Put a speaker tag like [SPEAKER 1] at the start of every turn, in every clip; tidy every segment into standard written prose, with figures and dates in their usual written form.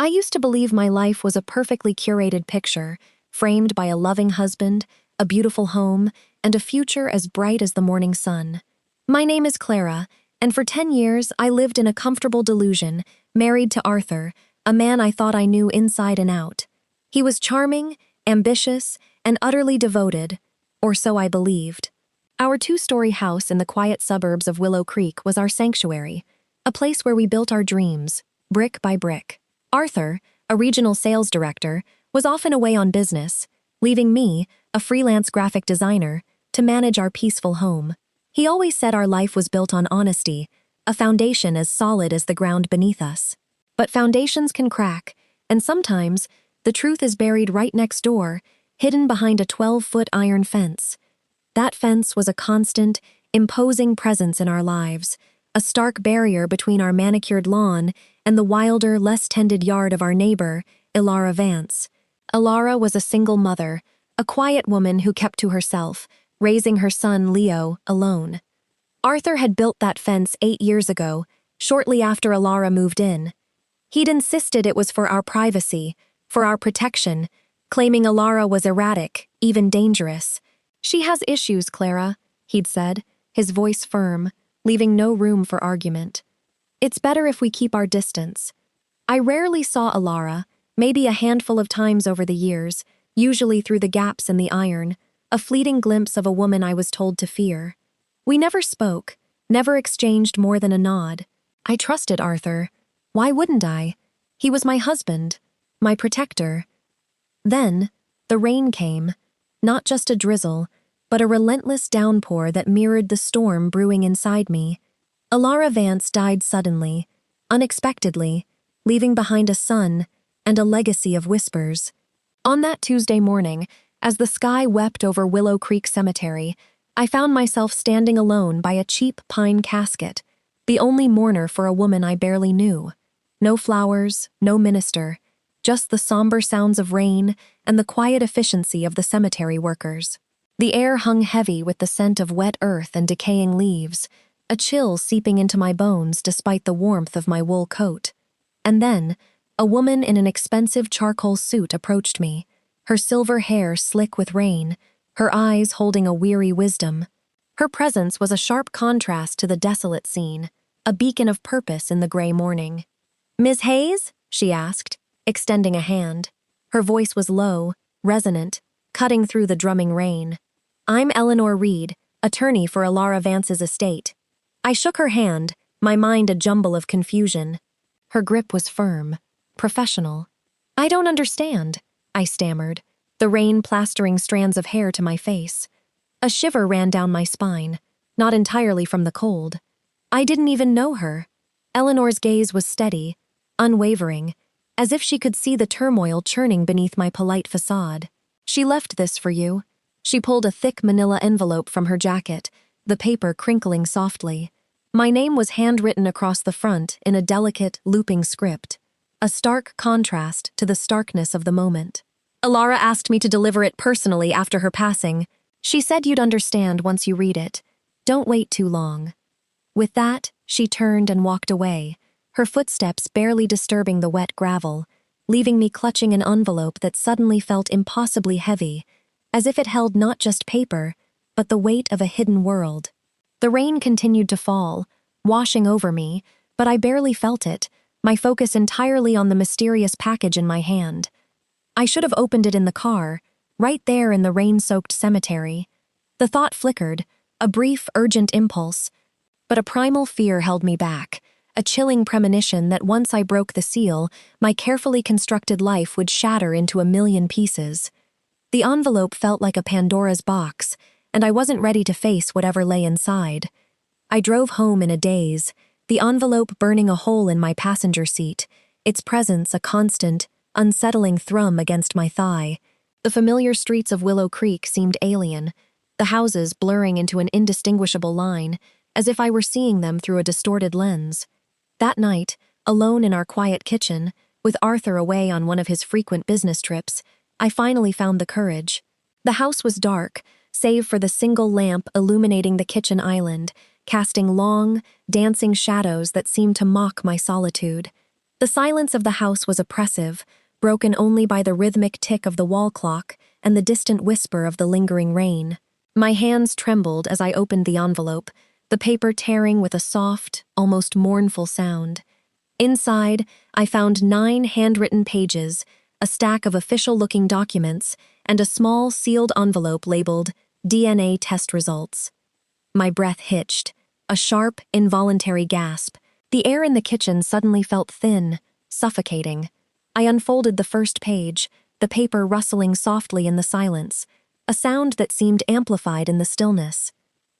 [SPEAKER 1] I used to believe my life was a perfectly curated picture, framed by a loving husband, a beautiful home, and a future as bright as the morning sun. My name is Clara, and for 10 years I lived in a comfortable delusion, married to Arthur, a man I thought I knew inside and out. He was charming, ambitious, and utterly devoted, or so I believed. Our 2-story house in the quiet suburbs of Willow Creek was our sanctuary, a place where we built our dreams, brick by brick. Arthur, a regional sales director, was often away on business, leaving me, a freelance graphic designer, to manage our peaceful home. He always said our life was built on honesty, a foundation as solid as the ground beneath us. But foundations can crack, and sometimes the truth is buried right next door, hidden behind a 12-foot iron fence. That fence was a constant, imposing presence in our lives, a stark barrier between our manicured lawn and the wilder, less tended yard of our neighbor, Ilara Vance. Ilara was a single mother, a quiet woman who kept to herself, raising her son Leo alone. Arthur had built that fence 8 years ago, shortly after Ilara moved in. He'd insisted it was for our privacy, for our protection, claiming Ilara was erratic, even dangerous. "She has issues, Clara," he'd said, his voice firm, leaving no room for argument. "It's better if we keep our distance." I rarely saw Ilara, maybe a handful of times over the years, usually through the gaps in the iron, a fleeting glimpse of a woman I was told to fear. We never spoke, never exchanged more than a nod. I trusted Arthur. Why wouldn't I? He was my husband, my protector. Then, the rain came, not just a drizzle, but a relentless downpour that mirrored the storm brewing inside me. Ilara Vance died suddenly, unexpectedly, leaving behind a son and a legacy of whispers. On that Tuesday morning, as the sky wept over Willow Creek Cemetery, I found myself standing alone by a cheap pine casket, the only mourner for a woman I barely knew. No flowers, no minister, just the somber sounds of rain and the quiet efficiency of the cemetery workers. The air hung heavy with the scent of wet earth and decaying leaves, a chill seeping into my bones despite the warmth of my wool coat. And then, a woman in an expensive charcoal suit approached me, her silver hair slick with rain, her eyes holding a weary wisdom. Her presence was a sharp contrast to the desolate scene, a beacon of purpose in the gray morning. "Ms. Hayes?" she asked, extending a hand. Her voice was low, resonant, cutting through the drumming rain. "I'm Eleanor Reed, attorney for Ilara Vance's estate." I shook her hand, my mind a jumble of confusion. Her grip was firm, professional. "I don't understand," I stammered, the rain plastering strands of hair to my face. A shiver ran down my spine, not entirely from the cold. I didn't even know her. Eleanor's gaze was steady, unwavering, as if she could see the turmoil churning beneath my polite facade. "She left this for you." She pulled a thick manila envelope from her jacket, the paper crinkling softly. My name was handwritten across the front in a delicate, looping script, a stark contrast to the starkness of the moment. "Ilara asked me to deliver it personally after her passing. She said you'd understand once you read it. Don't wait too long." With that, she turned and walked away, her footsteps barely disturbing the wet gravel, leaving me clutching an envelope that suddenly felt impossibly heavy, as if it held not just paper, but the weight of a hidden world. The rain continued to fall, washing over me, but I barely felt it, my focus entirely on the mysterious package in my hand. I should have opened it in the car, right there in the rain-soaked cemetery. The thought flickered, a brief, urgent impulse, but a primal fear held me back, a chilling premonition that once I broke the seal, my carefully constructed life would shatter into a million pieces. The envelope felt like a Pandora's box, and I wasn't ready to face whatever lay inside. I drove home in a daze, the envelope burning a hole in my passenger seat, its presence a constant, unsettling thrum against my thigh. The familiar streets of Willow Creek seemed alien, the houses blurring into an indistinguishable line, as if I were seeing them through a distorted lens. That night, alone in our quiet kitchen, with Arthur away on one of his frequent business trips, I finally found the courage. The house was dark, save for the single lamp illuminating the kitchen island, casting long, dancing shadows that seemed to mock my solitude. The silence of the house was oppressive, broken only by the rhythmic tick of the wall clock and the distant whisper of the lingering rain. My hands trembled as I opened the envelope, the paper tearing with a soft, almost mournful sound. Inside, I found 9 handwritten pages, a stack of official-looking documents, and a small sealed envelope labeled DNA test results. My breath hitched, a sharp, involuntary gasp. The air in the kitchen suddenly felt thin, suffocating. I unfolded the first page, the paper rustling softly in the silence, a sound that seemed amplified in the stillness.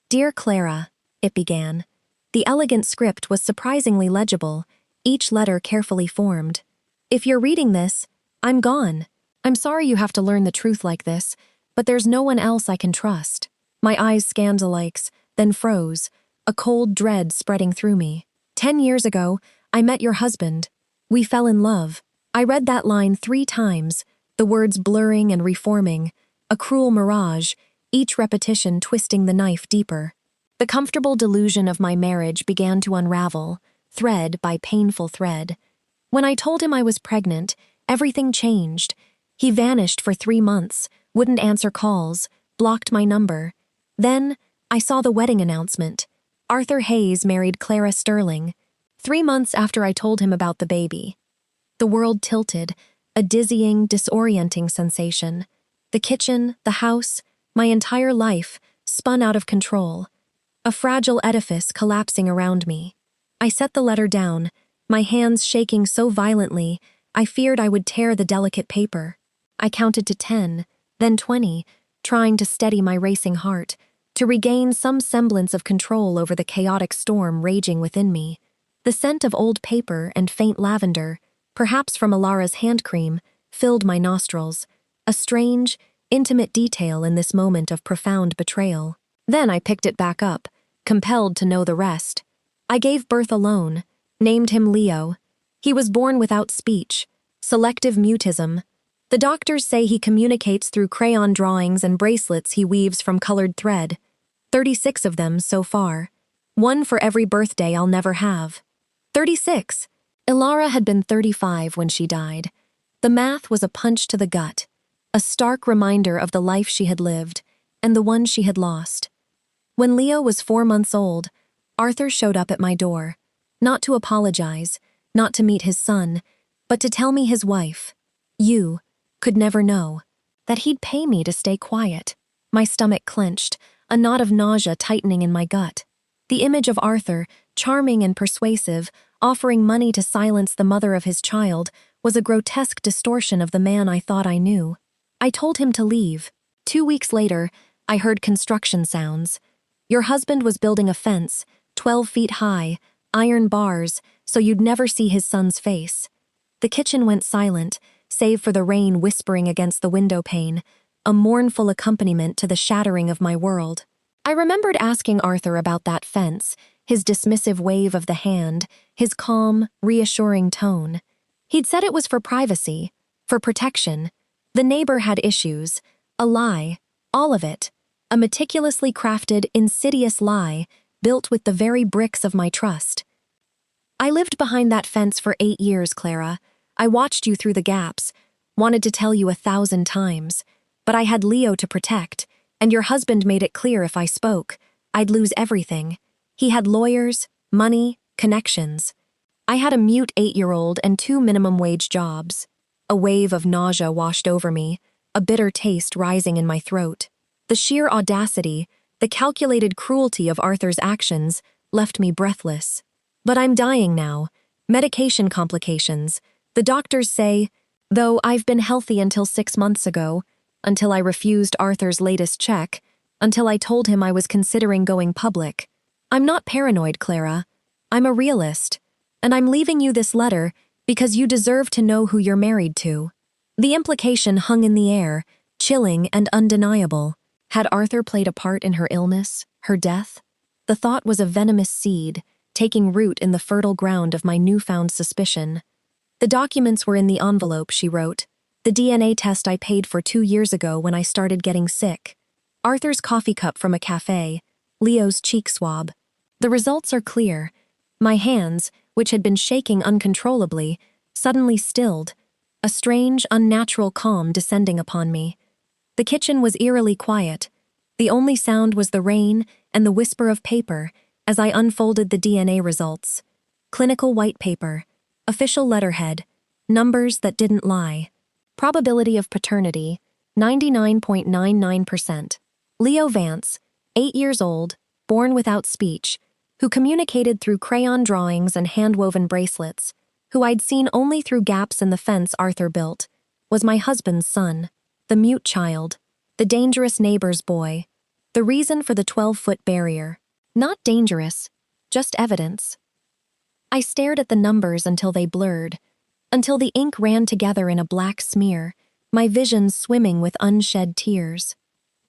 [SPEAKER 1] "Dear Clara," it began. The elegant script was surprisingly legible, each letter carefully formed. "If you're reading this, I'm gone. I'm sorry you have to learn the truth like this, but there's no one else I can trust." My eyes scanned the likes, then froze, a cold dread spreading through me. 10 years ago, I met your husband. We fell in love. I read that line 3 times, the words blurring and reforming, a cruel mirage, each repetition twisting the knife deeper. The comfortable delusion of my marriage began to unravel, thread by painful thread. When I told him I was pregnant, everything changed. He vanished for 3 months, wouldn't answer calls, blocked my number. Then, I saw the wedding announcement. Arthur Hayes married Clara Sterling. 3 months after I told him about the baby. The world tilted, a dizzying, disorienting sensation. The kitchen, the house, my entire life, spun out of control. A fragile edifice collapsing around me. I set the letter down, my hands shaking so violently, I feared I would tear the delicate paper. I counted to 10, then 20, trying to steady my racing heart, to regain some semblance of control over the chaotic storm raging within me. The scent of old paper and faint lavender, perhaps from Alara's hand cream, filled my nostrils, a strange, intimate detail in this moment of profound betrayal. Then I picked it back up, compelled to know the rest. I gave birth alone, named him Leo. He was born without speech, selective mutism. The doctors say he communicates through crayon drawings and bracelets he weaves from colored thread. 36 of them so far. 1 for every birthday I'll never have. 36! Ilara had been 35 when she died. The math was a punch to the gut, a stark reminder of the life she had lived, and the one she had lost. When Leo was 4 months old, Arthur showed up at my door, not to apologize, not to meet his son, but to tell me his wife, you, could never know, that he'd pay me to stay quiet. My stomach clenched, a knot of nausea tightening in my gut. The image of Arthur, charming and persuasive, offering money to silence the mother of his child, was a grotesque distortion of the man I thought I knew. I told him to leave. 2 weeks later, I heard construction sounds. Your husband was building a fence, 12 feet high, iron bars, so you'd never see his son's face. The kitchen went silent, save for the rain whispering against the window pane, a mournful accompaniment to the shattering of my world. I remembered asking Arthur about that fence, his dismissive wave of the hand, his calm, reassuring tone. He'd said it was for privacy, for protection. The neighbor had issues, a lie, all of it, a meticulously crafted, insidious lie, built with the very bricks of my trust. I lived behind that fence for 8 years, Clara. I watched you through the gaps, wanted to tell you 1,000 times, but I had Leo to protect, and your husband made it clear if I spoke, I'd lose everything. He had lawyers, money, connections. I had a mute 8-year-old and 2 minimum-wage jobs. A wave of nausea washed over me, a bitter taste rising in my throat. The sheer audacity, the calculated cruelty of Arthur's actions left me breathless. But I'm dying now. Medication complications. The doctors say, though I've been healthy until 6 months ago, until I refused Arthur's latest check, until I told him I was considering going public. I'm not paranoid, Clara. I'm a realist. And I'm leaving you this letter because you deserve to know who you're married to. The implication hung in the air, chilling and undeniable. Had Arthur played a part in her illness, her death? The thought was a venomous seed, taking root in the fertile ground of my newfound suspicion. The documents were in the envelope, she wrote. The DNA test I paid for 2 years ago when I started getting sick. Arthur's coffee cup from a cafe. Leo's cheek swab. The results are clear. My hands, which had been shaking uncontrollably, suddenly stilled, a strange, unnatural calm descending upon me. The kitchen was eerily quiet. The only sound was the rain and the whisper of paper as I unfolded the DNA results. Clinical white paper, official letterhead, numbers that didn't lie. Probability of paternity, 99.99%. Leo Vance, 8 years old, born without speech, who communicated through crayon drawings and hand-woven bracelets, who I'd seen only through gaps in the fence Arthur built, was my husband's son, the mute child, the dangerous neighbor's boy, the reason for the 12-foot barrier. Not dangerous, just evidence. I stared at the numbers until they blurred, until the ink ran together in a black smear, my vision swimming with unshed tears.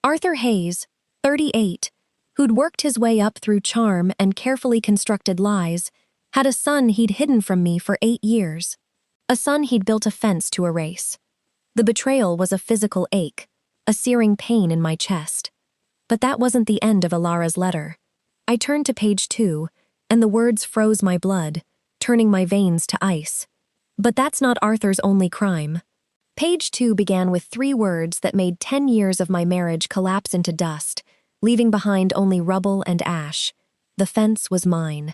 [SPEAKER 1] Arthur Hayes, 38, who'd worked his way up through charm and carefully constructed lies, had a son he'd hidden from me for 8 years. A son he'd built a fence to erase. The betrayal was a physical ache, a searing pain in my chest. But that wasn't the end of Alara's letter. I turned to page 2, and the words froze my blood, turning my veins to ice. But that's not Arthur's only crime. Page 2 began with 3 words that made 10 years of my marriage collapse into dust, leaving behind only rubble and ash. The fence was mine.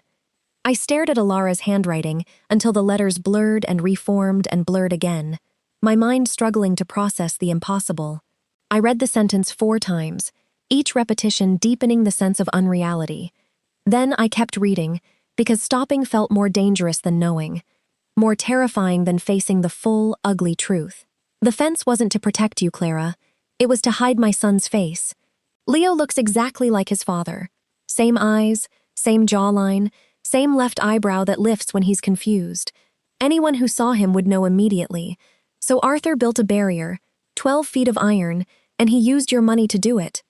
[SPEAKER 1] I stared at Alara's handwriting until the letters blurred and reformed and blurred again, my mind struggling to process the impossible. I read the sentence 4 times, each repetition deepening the sense of unreality. Then I kept reading, because stopping felt more dangerous than knowing, more terrifying than facing the full, ugly truth. The fence wasn't to protect you, Clara. It was to hide my son's face. Leo looks exactly like his father. Same eyes, same jawline, same left eyebrow that lifts when he's confused. Anyone who saw him would know immediately. So Arthur built a barrier, 12 feet of iron, and he used your money to do it.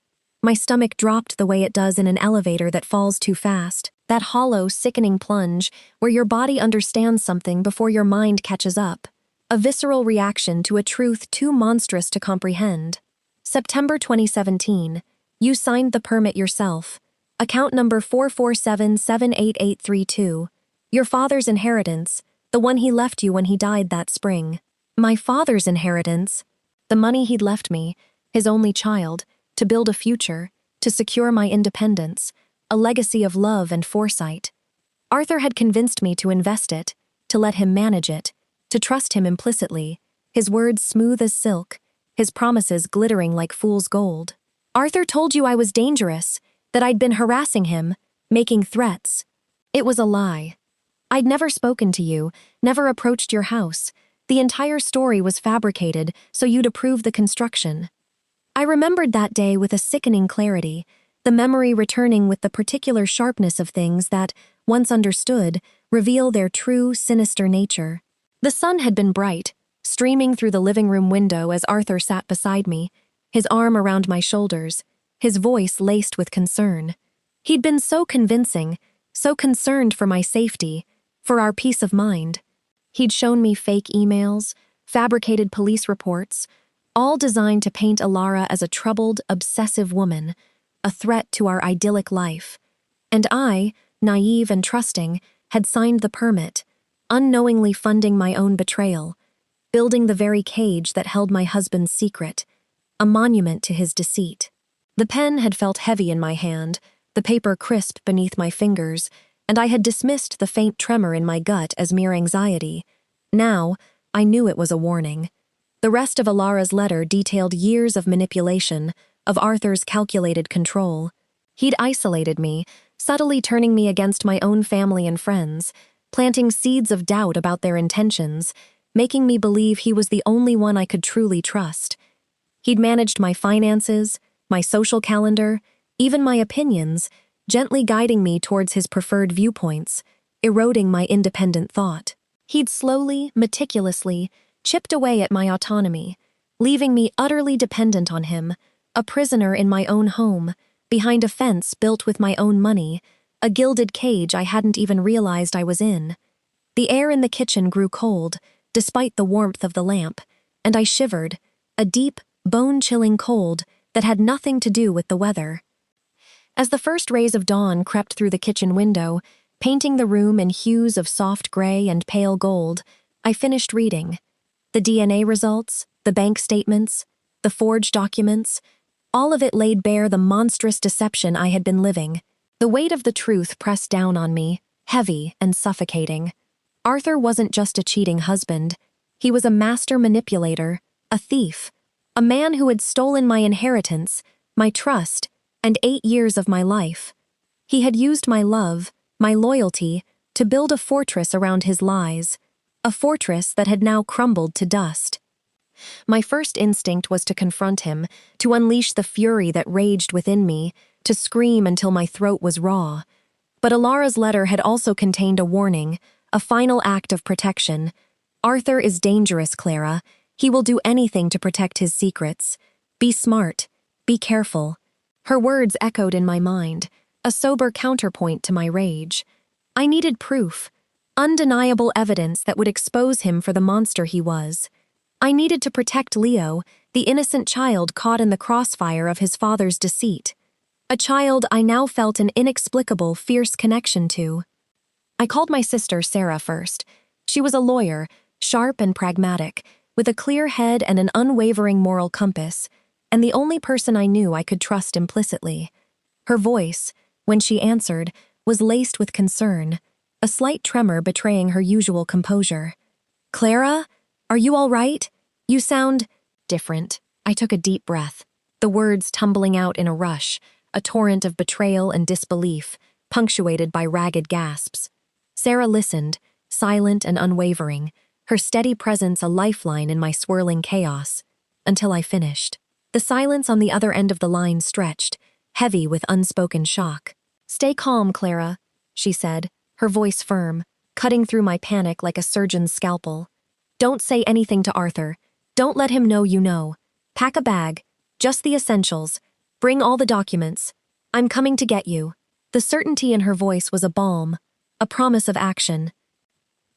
[SPEAKER 1] My stomach dropped the way it does in an elevator that falls too fast, that hollow, sickening plunge where your body understands something before your mind catches up. A visceral reaction to a truth too monstrous to comprehend. September 2017. You signed the permit yourself. Account number 447-78832. Your father's inheritance, the one he left you when he died that spring. My father's inheritance? The money he'd left me, his only child, to build a future, to secure my independence, a legacy of love and foresight. Arthur had convinced me to invest it, to let him manage it, to trust him implicitly, his words smooth as silk, his promises glittering like fool's gold. Arthur told you I was dangerous, that I'd been harassing him, making threats. It was a lie. I'd never spoken to you, never approached your house. The entire story was fabricated so you'd approve the construction. I remembered that day with a sickening clarity, the memory returning with the particular sharpness of things that, once understood, reveal their true, sinister nature. The sun had been bright, streaming through the living room window as Arthur sat beside me, his arm around my shoulders, his voice laced with concern. He'd been so convincing, so concerned for my safety, for our peace of mind. He'd shown me fake emails, fabricated police reports, all designed to paint Alara as a troubled, obsessive woman, a threat to our idyllic life. And I, naive and trusting, had signed the permit, unknowingly funding my own betrayal, building the very cage that held my husband's secret, a monument to his deceit. The pen had felt heavy in my hand, the paper crisp beneath my fingers, and I had dismissed the faint tremor in my gut as mere anxiety. Now, I knew it was a warning. The rest of Alara's letter detailed years of manipulation, of Arthur's calculated control. He'd isolated me, subtly turning me against my own family and friends, planting seeds of doubt about their intentions, making me believe he was the only one I could truly trust. He'd managed my finances, my social calendar, even my opinions, gently guiding me towards his preferred viewpoints, eroding my independent thought. He'd slowly, meticulously, chipped away at my autonomy, leaving me utterly dependent on him, a prisoner in my own home, behind a fence built with my own money, a gilded cage I hadn't even realized I was in. The air in the kitchen grew cold, despite the warmth of the lamp, and I shivered, a deep, bone-chilling cold that had nothing to do with the weather. As the first rays of dawn crept through the kitchen window, painting the room in hues of soft gray and pale gold, I finished reading. The DNA results, the bank statements, the forged documents, all of it laid bare the monstrous deception I had been living. The weight of the truth pressed down on me, heavy and suffocating. Arthur wasn't just a cheating husband. He was a master manipulator, a thief, a man who had stolen my inheritance, my trust, and 8 years of my life. He had used my love, my loyalty, to build a fortress around his lies, a fortress that had now crumbled to dust. My first instinct was to confront him, to unleash the fury that raged within me, to scream until my throat was raw. But Alara's letter had also contained a warning, a final act of protection. Arthur is dangerous, Clara. He will do anything to protect his secrets. Be smart. Be careful. Her words echoed in my mind, a sober counterpoint to my rage. I needed proof, undeniable evidence that would expose him for the monster he was. I needed to protect Leo, the innocent child caught in the crossfire of his father's deceit. A child I now felt an inexplicable, fierce connection to. I called my sister Sarah first. She was a lawyer, sharp and pragmatic, with a clear head and an unwavering moral compass, and the only person I knew I could trust implicitly. Her voice, when she answered, was laced with concern, a slight tremor betraying her usual composure. "Clara? Are you all right? You sound different." I took a deep breath, the words tumbling out in a rush, a torrent of betrayal and disbelief, punctuated by ragged gasps. Sarah listened, silent and unwavering, her steady presence a lifeline in my swirling chaos, until I finished. The silence on the other end of the line stretched, heavy with unspoken shock. "Stay calm, Clara," she said, her voice firm, cutting through my panic like a surgeon's scalpel. "Don't say anything to Arthur. Don't let him know you know. Pack a bag, just the essentials. Bring all the documents. I'm coming to get you." The certainty in her voice was a balm, a promise of action.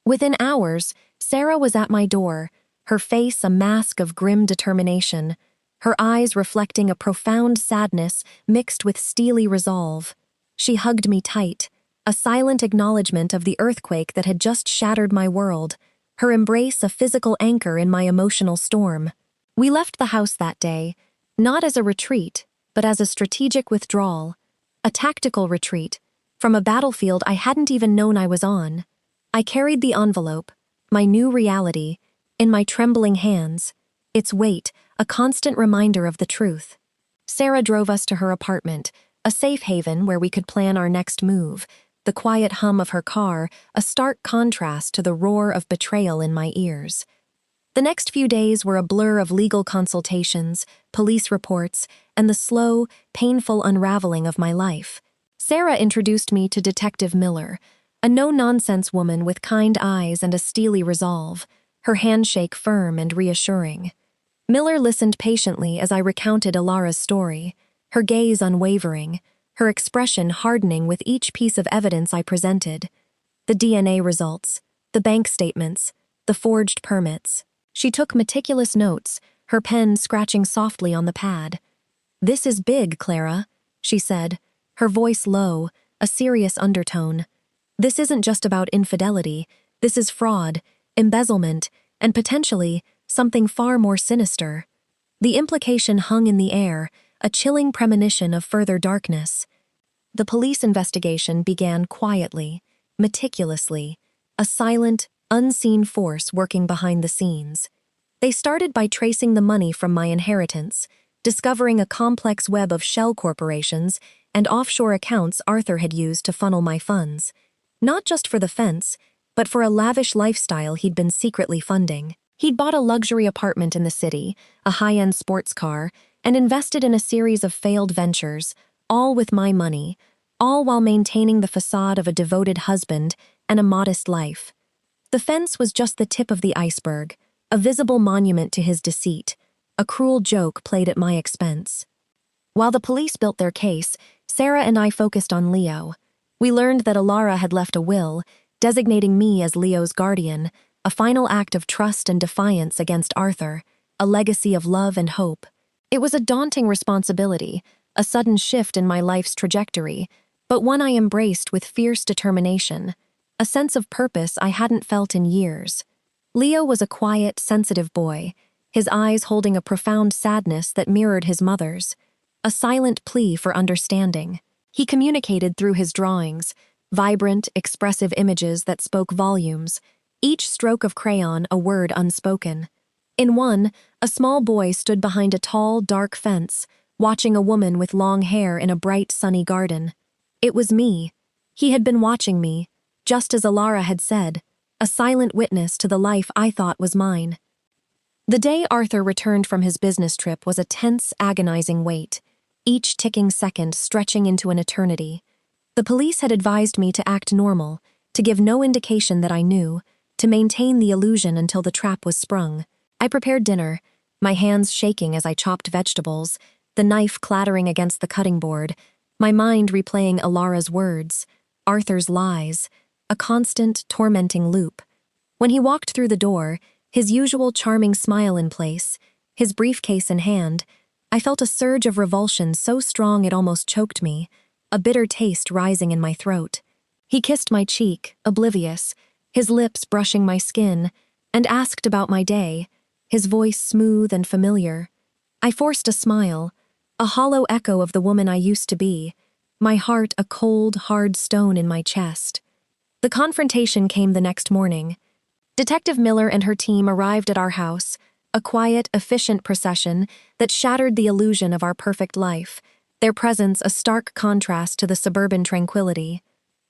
[SPEAKER 1] Within hours, Sarah was at my door, her face a mask of grim determination, her eyes reflecting a profound sadness mixed with steely resolve. She hugged me tight, a silent acknowledgement of the earthquake that had just shattered my world, her embrace a physical anchor in my emotional storm. We left the house that day, not as a retreat, but as a strategic withdrawal, a tactical retreat, from a battlefield I hadn't even known I was on. I carried the envelope, my new reality, in my trembling hands, its weight a constant reminder of the truth. Sarah drove us to her apartment, a safe haven where we could plan our next move, the quiet hum of her car a stark contrast to the roar of betrayal in my ears. The next few days were a blur of legal consultations, police reports, and the slow, painful unraveling of my life. Sarah introduced me to Detective Miller, a no-nonsense woman with kind eyes and a steely resolve, her handshake firm and reassuring. Miller listened patiently as I recounted Alara's story, her gaze unwavering, her expression hardening with each piece of evidence I presented. The DNA results, the bank statements, the forged permits. She took meticulous notes, her pen scratching softly on the pad. "This is big, Clara," she said, her voice low, a serious undertone. "This isn't just about infidelity. This is fraud, embezzlement, and potentially something far more sinister." The implication hung in the air, a chilling premonition of further darkness. The police investigation began quietly, meticulously, a silent, unseen force working behind the scenes. They started by tracing the money from my inheritance, discovering a complex web of shell corporations and offshore accounts Arthur had used to funnel my funds, not just for the fence, but for a lavish lifestyle he'd been secretly funding. He'd bought a luxury apartment in the city, a high-end sports car, and invested in a series of failed ventures, all with my money, all while maintaining the facade of a devoted husband and a modest life. The fence was just the tip of the iceberg, a visible monument to his deceit, a cruel joke played at my expense. While the police built their case, Sarah and I focused on Leo. We learned that Alara had left a will, designating me as Leo's guardian, a final act of trust and defiance against Arthur, a legacy of love and hope. It was a daunting responsibility, a sudden shift in my life's trajectory, but one I embraced with fierce determination, a sense of purpose I hadn't felt in years. Leo was a quiet, sensitive boy, his eyes holding a profound sadness that mirrored his mother's, a silent plea for understanding. He communicated through his drawings, vibrant, expressive images that spoke volumes, each stroke of crayon a word unspoken. In one, a small boy stood behind a tall, dark fence, watching a woman with long hair in a bright, sunny garden. It was me. He had been watching me, just as Alara had said, a silent witness to the life I thought was mine. The day Arthur returned from his business trip was a tense, agonizing wait, each ticking second stretching into an eternity. The police had advised me to act normal, to give no indication that I knew, to maintain the illusion until the trap was sprung. I prepared dinner, my hands shaking as I chopped vegetables, the knife clattering against the cutting board, my mind replaying Alara's words, Arthur's lies, a constant, tormenting loop. When he walked through the door, his usual charming smile in place, his briefcase in hand, I felt a surge of revulsion so strong it almost choked me, a bitter taste rising in my throat. He kissed my cheek, oblivious, his lips brushing my skin, and asked about my day, his voice smooth and familiar. I forced a smile, a hollow echo of the woman I used to be, my heart a cold, hard stone in my chest. The confrontation came the next morning. Detective Miller and her team arrived at our house, a quiet, efficient procession that shattered the illusion of our perfect life, their presence a stark contrast to the suburban tranquility.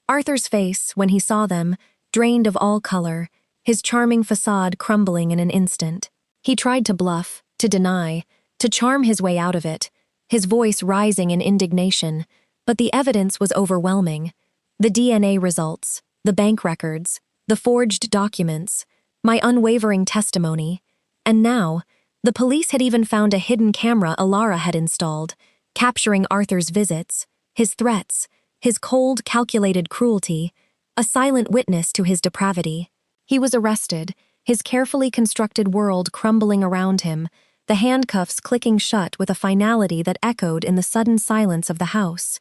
[SPEAKER 1] Arthur's face, when he saw them, drained of all color, his charming facade crumbling in an instant. He tried to bluff, to deny, to charm his way out of it, his voice rising in indignation, but the evidence was overwhelming. The DNA results, the bank records, the forged documents, my unwavering testimony, and now, the police had even found a hidden camera Alara had installed, capturing Arthur's visits, his threats, his cold, calculated cruelty, a silent witness to his depravity. He was arrested, his carefully constructed world crumbling around him, the handcuffs clicking shut with a finality that echoed in the sudden silence of the house.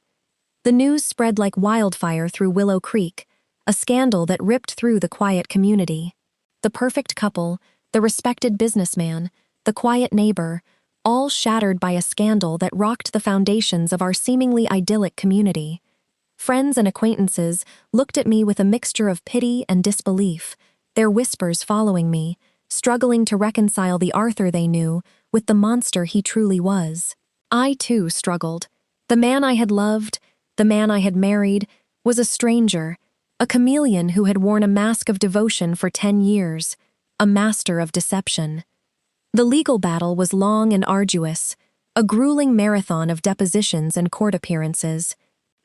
[SPEAKER 1] The news spread like wildfire through Willow Creek, a scandal that ripped through the quiet community. The perfect couple, the respected businessman, the quiet neighbor, all shattered by a scandal that rocked the foundations of our seemingly idyllic community. Friends and acquaintances looked at me with a mixture of pity and disbelief, their whispers following me, struggling to reconcile the Arthur they knew with the monster he truly was. I, too, struggled. The man I had loved, the man I had married, was a stranger, a chameleon who had worn a mask of devotion for 10 years, a master of deception. The legal battle was long and arduous, a grueling marathon of depositions and court appearances.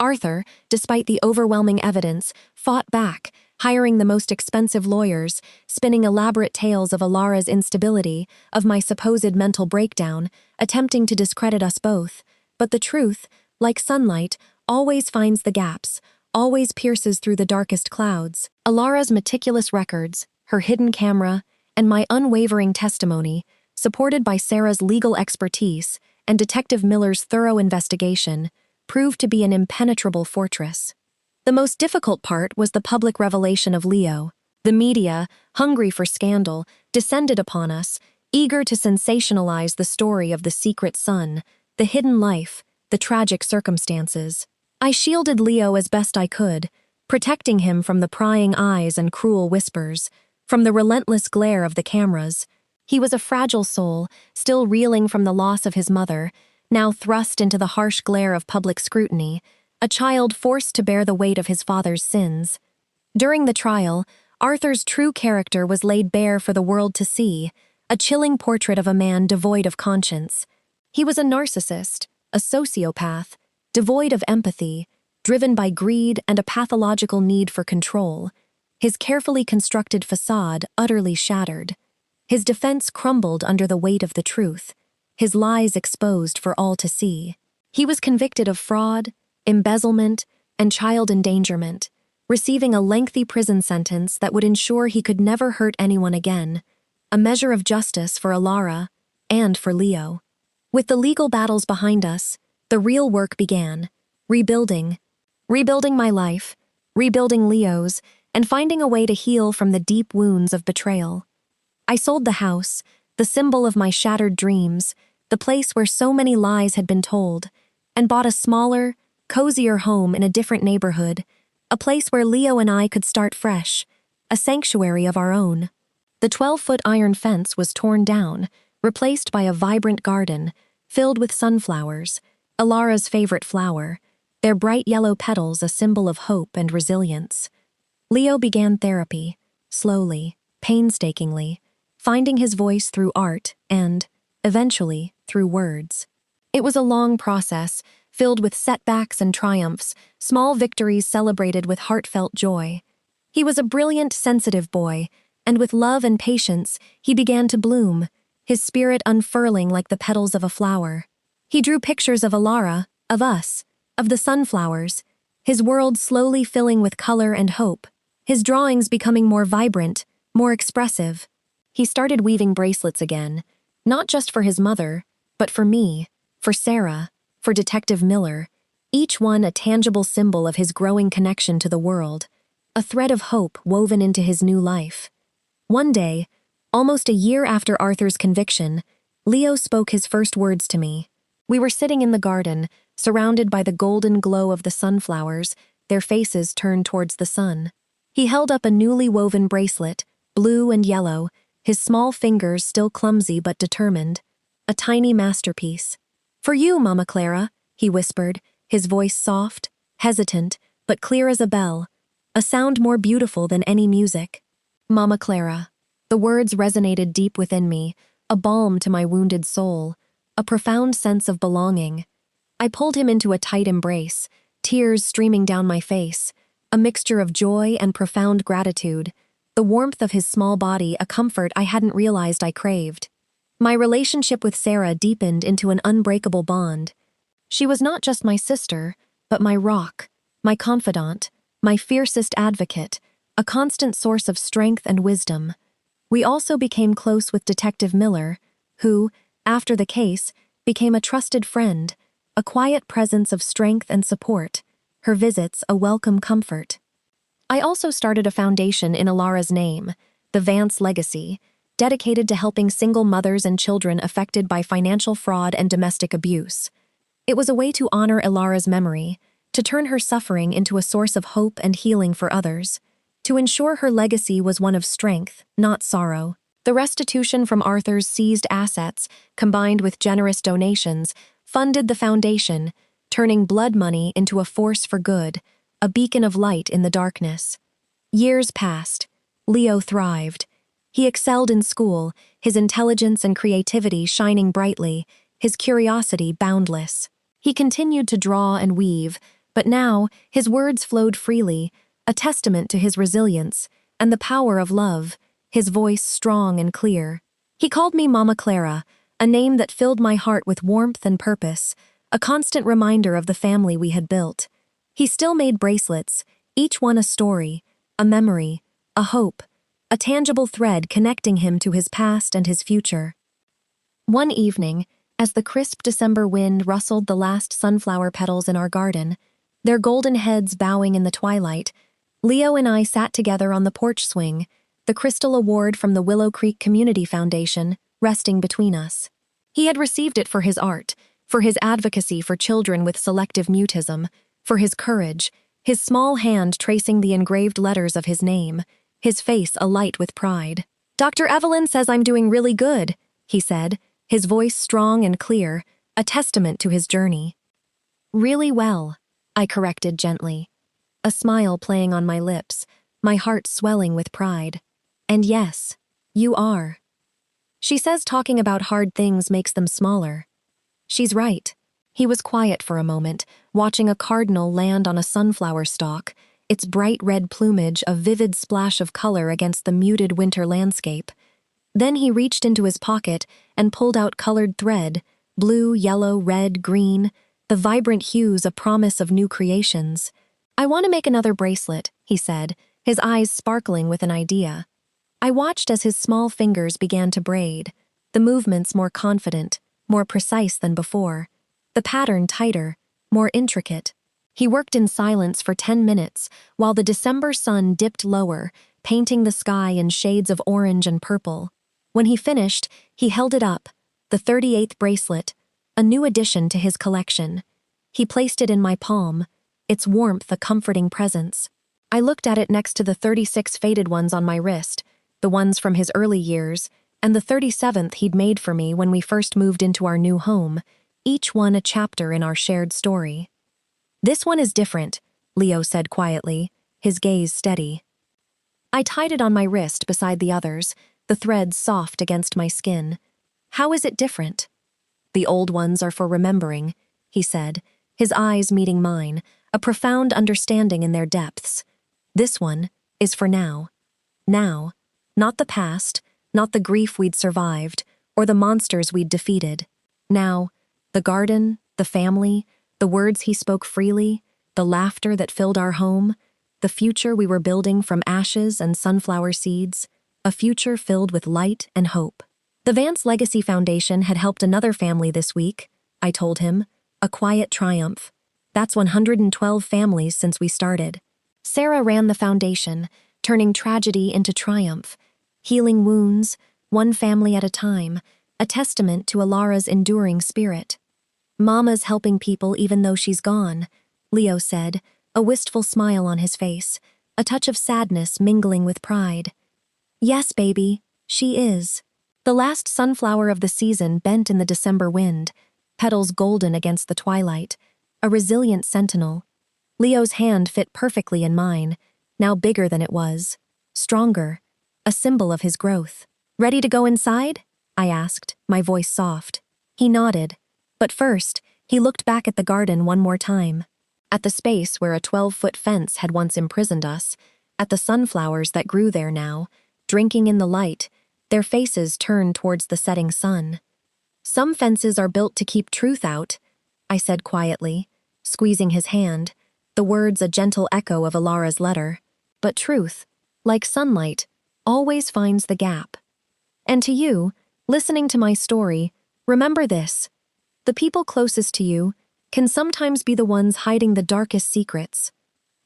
[SPEAKER 1] Arthur, despite the overwhelming evidence, fought back, hiring the most expensive lawyers, spinning elaborate tales of Alara's instability, of my supposed mental breakdown, attempting to discredit us both. But the truth, like sunlight, always finds the gaps, always pierces through the darkest clouds. Alara's meticulous records, her hidden camera, and my unwavering testimony, supported by Sarah's legal expertise and Detective Miller's thorough investigation, proved to be an impenetrable fortress. The most difficult part was the public revelation of Leo. The media, hungry for scandal, descended upon us, eager to sensationalize the story of the secret son, the hidden life, the tragic circumstances. I shielded Leo as best I could, protecting him from the prying eyes and cruel whispers, from the relentless glare of the cameras. He was a fragile soul, still reeling from the loss of his mother, now thrust into the harsh glare of public scrutiny, a child forced to bear the weight of his father's sins. During the trial, Arthur's true character was laid bare for the world to see, a chilling portrait of a man devoid of conscience. He was a narcissist, a sociopath, devoid of empathy, driven by greed and a pathological need for control, his carefully constructed facade utterly shattered. His defense crumbled under the weight of the truth, his lies exposed for all to see. He was convicted of fraud, embezzlement, and child endangerment, receiving a lengthy prison sentence that would ensure he could never hurt anyone again, a measure of justice for Alara and for Leo. With the legal battles behind us, the real work began, rebuilding my life, rebuilding Leo's, and finding a way to heal from the deep wounds of betrayal. I sold the house, the symbol of my shattered dreams, the place where so many lies had been told, and bought a smaller, cozier home in a different neighborhood, a place where Leo and I could start fresh, a sanctuary of our own. The 12-foot iron fence was torn down, replaced by a vibrant garden, filled with sunflowers, Alara's favorite flower, their bright yellow petals a symbol of hope and resilience. Leo began therapy, slowly, painstakingly, finding his voice through art and, eventually, through words. It was a long process, filled with setbacks and triumphs, small victories celebrated with heartfelt joy. He was a brilliant, sensitive boy, and with love and patience, he began to bloom, his spirit unfurling like the petals of a flower. He drew pictures of Alara, of us, of the sunflowers, his world slowly filling with color and hope, his drawings becoming more vibrant, more expressive. He started weaving bracelets again, not just for his mother, but for me, for Sarah, for Detective Miller, each one a tangible symbol of his growing connection to the world, a thread of hope woven into his new life. One day, almost a year after Arthur's conviction, Leo spoke his first words to me. We were sitting in the garden, surrounded by the golden glow of the sunflowers, their faces turned towards the sun. He held up a newly woven bracelet, blue and yellow, his small fingers still clumsy but determined. A tiny masterpiece. "For you, Mama Clara," he whispered, his voice soft, hesitant, but clear as a bell, a sound more beautiful than any music. Mama Clara. The words resonated deep within me, a balm to my wounded soul, a profound sense of belonging. I pulled him into a tight embrace, tears streaming down my face, a mixture of joy and profound gratitude, the warmth of his small body a comfort I hadn't realized I craved. My relationship with Sarah deepened into an unbreakable bond. She was not just my sister, but my rock, my confidant, my fiercest advocate, a constant source of strength and wisdom. We also became close with Detective Miller, who, after the case, became a trusted friend, a quiet presence of strength and support, her visits a welcome comfort. I also started a foundation in Alara's name, the Vance Legacy, dedicated to helping single mothers and children affected by financial fraud and domestic abuse. It was a way to honor Alara's memory, to turn her suffering into a source of hope and healing for others, to ensure her legacy was one of strength, not sorrow. The restitution from Arthur's seized assets, combined with generous donations, funded the foundation, turning blood money into a force for good, a beacon of light in the darkness. Years passed. Leo thrived. He excelled in school, his intelligence and creativity shining brightly, his curiosity boundless. He continued to draw and weave, but now his words flowed freely, a testament to his resilience and the power of love, his voice strong and clear. He called me Mama Clara, a name that filled my heart with warmth and purpose, a constant reminder of the family we had built. He still made bracelets, each one a story, a memory, a hope, a tangible thread connecting him to his past and his future. One evening, as the crisp December wind rustled the last sunflower petals in our garden, their golden heads bowing in the twilight, Leo and I sat together on the porch swing, the Crystal Award from the Willow Creek Community Foundation resting between us. He had received it for his art, for his advocacy for children with selective mutism, for his courage, his small hand tracing the engraved letters of his name, his face alight with pride. "Dr. Evelyn says I'm doing really good," he said, his voice strong and clear, a testament to his journey. "Really well," I corrected gently, a smile playing on my lips, my heart swelling with pride. "And yes, you are." She says talking about hard things makes them smaller. She's right. He was quiet for a moment, watching a cardinal land on a sunflower stalk, its bright red plumage a vivid splash of color against the muted winter landscape. Then he reached into his pocket and pulled out colored thread, blue, yellow, red, green, the vibrant hues a promise of new creations. "I want to make another bracelet," he said, his eyes sparkling with an idea. I watched as his small fingers began to braid, the movements more confident, more precise than before, the pattern tighter, more intricate. He worked in silence for 10 minutes while the December sun dipped lower, painting the sky in shades of orange and purple. When he finished, he held it up, the 38th bracelet, a new addition to his collection. He placed it in my palm, its warmth a comforting presence. I looked at it next to the 36 faded ones on my wrist, the ones from his early years, and the 37th he'd made for me when we first moved into our new home, each one a chapter in our shared story. "This one is different," Leo said quietly, his gaze steady. I tied it on my wrist beside the others, the threads soft against my skin. "How is it different?" "The old ones are for remembering," he said, his eyes meeting mine, a profound understanding in their depths. "This one is for now. Now, not the past, not the grief we'd survived, or the monsters we'd defeated. Now, the garden, the family, the words he spoke freely, the laughter that filled our home, the future we were building from ashes and sunflower seeds, a future filled with light and hope." The Vance Legacy Foundation had helped another family this week, I told him, a quiet triumph. That's 112 families since we started. Sarah ran the foundation, turning tragedy into triumph, healing wounds, one family at a time, a testament to Alara's enduring spirit. "Mama's helping people even though she's gone," Leo said, a wistful smile on his face, a touch of sadness mingling with pride. "Yes, baby, she is." The last sunflower of the season bent in the December wind, petals golden against the twilight, a resilient sentinel. Leo's hand fit perfectly in mine, now bigger than it was, stronger, a symbol of his growth. "Ready to go inside?" I asked, my voice soft. He nodded, but first, he looked back at the garden one more time, at the space where a 12-foot fence had once imprisoned us, at the sunflowers that grew there now, drinking in the light, their faces turned towards the setting sun. "Some fences are built to keep truth out," I said quietly, squeezing his hand, the words a gentle echo of Alara's letter. "But truth, like sunlight, always finds the gap. And to you, listening to my story, remember this. The people closest to you can sometimes be the ones hiding the darkest secrets.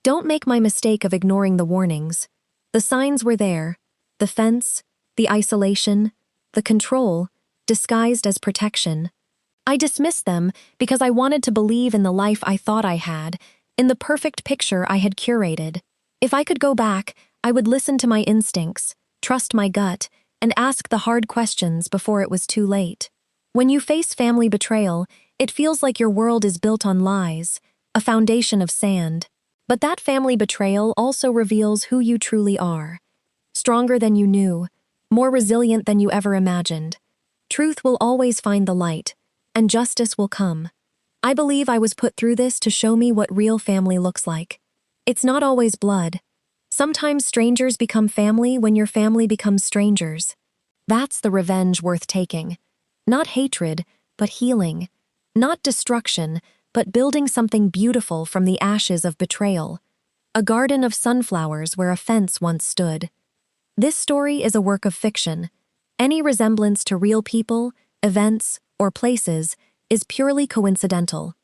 [SPEAKER 1] Don't make my mistake of ignoring the warnings. The signs were there, the fence, the isolation, the control, disguised as protection. I dismissed them because I wanted to believe in the life I thought I had, in the perfect picture I had curated. If I could go back, I would listen to my instincts, trust my gut, and ask the hard questions before it was too late. When you face family betrayal, it feels like your world is built on lies, a foundation of sand. But that family betrayal also reveals who you truly are. Stronger than you knew, more resilient than you ever imagined. Truth will always find the light, and justice will come. I believe I was put through this to show me what real family looks like. It's not always blood. Sometimes strangers become family when your family becomes strangers. That's the revenge worth taking. Not hatred, but healing. Not destruction, but building something beautiful from the ashes of betrayal. A garden of sunflowers where a fence once stood. This story is a work of fiction. Any resemblance to real people, events, or places is purely coincidental.